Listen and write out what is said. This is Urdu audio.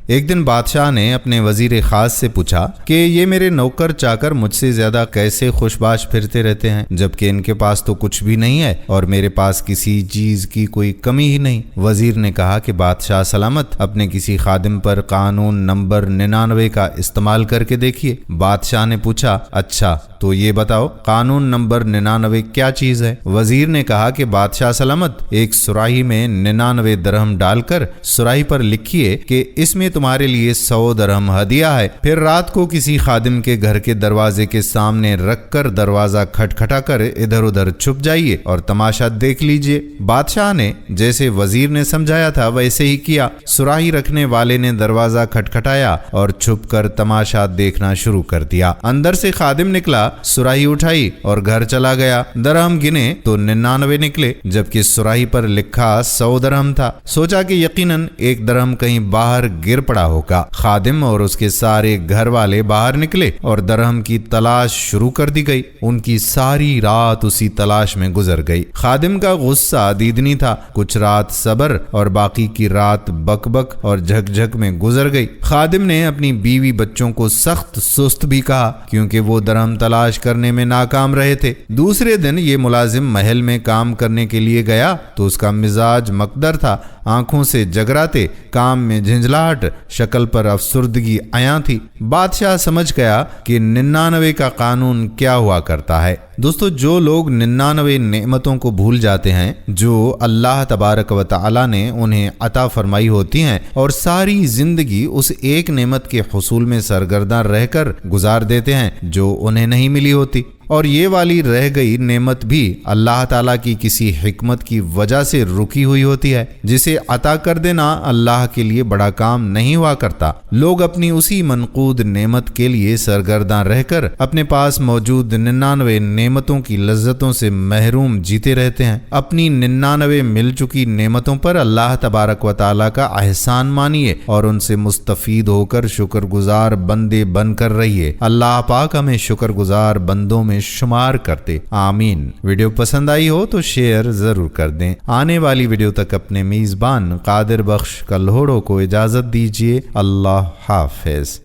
ایک دن بادشاہ نے اپنے وزیر خاص سے پوچھا کہ یہ میرے نوکر چاکر مجھ سے زیادہ کیسے خوش باش پھرتے رہتے ہیں جبکہ ان کے پاس تو کچھ بھی نہیں ہے اور میرے پاس کسی چیز کی کوئی کمی ہی نہیں۔ وزیر نے کہا کہ بادشاہ سلامت، اپنے کسی خادم پر قانون نمبر 99 کا استعمال کر کے دیکھیے۔ بادشاہ نے پوچھا، اچھا تو یہ بتاؤ قانون نمبر 99 کیا چیز ہے؟ وزیر نے کہا کہ بادشاہ سلامت، ایک سراہی میں 99 درہم ڈال کر سراہی پر لکھیے کہ اس میں تمہارے لیے 100 درہم ہدیہ ہے، پھر رات کو کسی خادم کے گھر کے دروازے کے سامنے رکھ کر دروازہ کھٹکھٹا کر ادھر ادھر چھپ جائیے اور تماشا دیکھ لیجئے۔ بادشاہ نے جیسے وزیر نے سمجھایا تھا ویسے ہی کیا۔ سراہی رکھنے والے نے دروازہ کھٹکھٹایا اور چھپ کر تماشا دیکھنا شروع کر دیا۔ اندر سے خادم نکلا، سراہی اٹھائی اور گھر چلا گیا۔ درہم گنے تو 99 نکلے جبکہ سراہی پر لکھا 100 درہم تھا۔ سوچا کہ یقیناً ایک درہم کہیں باہر گر پڑا ہوگا۔ خادم اور اس کے سارے گھر والے باہر نکلے اور درہم کی تلاش شروع کر دی گئی۔ ان کی ساری رات اسی تلاش میں گزر گئی۔ خادم کا غصہ دیدنی تھا، کچھ رات صبر اور باقی کی رات بک بک اور جھک جھک میں گزر گئی۔ خادم نے اپنی بیوی بچوں کو سخت سست بھی کہا کیونکہ وہ درہم تلاش کرنے میں ناکام رہے تھے۔ دوسرے دن یہ ملازم محل میں کام کرنے کے لیے گیا تو اس کا مزاج مکدر تھا، آنکھوں سے جگراتے، کام میں جھنجھلاہٹ، شکل پر افسردگی عیاں تھی۔ بادشاہ سمجھ گیا کہ 99 کا قانون کیا ہوا کرتا ہے۔ دوستو، جو لوگ 99 نعمتوں کو بھول جاتے ہیں جو اللہ تبارک و تعالی نے انہیں عطا فرمائی ہوتی ہیں اور ساری زندگی اس ایک نعمت کے حصول میں سرگرداں رہ کر گزار دیتے ہیں جو انہیں نہیں ملی ہوتی، اور یہ والی رہ گئی نعمت بھی اللہ تعالیٰ کی کسی حکمت کی وجہ سے رکی ہوئی ہوتی ہے، جسے عطا کر دینا اللہ کے لیے بڑا کام نہیں ہوا کرتا۔ لوگ اپنی اسی منقود نعمت کے لیے سرگرداں رہ کر اپنے پاس موجود 99 نعمتوں کی لذتوں سے محروم جیتے رہتے ہیں۔ اپنی 99 مل چکی نعمتوں پر اللہ تبارک و تعالیٰ کا احسان مانیے اور ان سے مستفید ہو کر شکر گزار بندے بن کر رہیے۔ اللہ پاک ہمیں شکر گزار بندوں میں شمار کرتے، آمین۔ ویڈیو پسند آئی ہو تو شیئر ضرور کر دیں۔ آنے والی ویڈیو تک اپنے میزبان قادر بخش کلہوڑو کو اجازت دیجیے۔ اللہ حافظ۔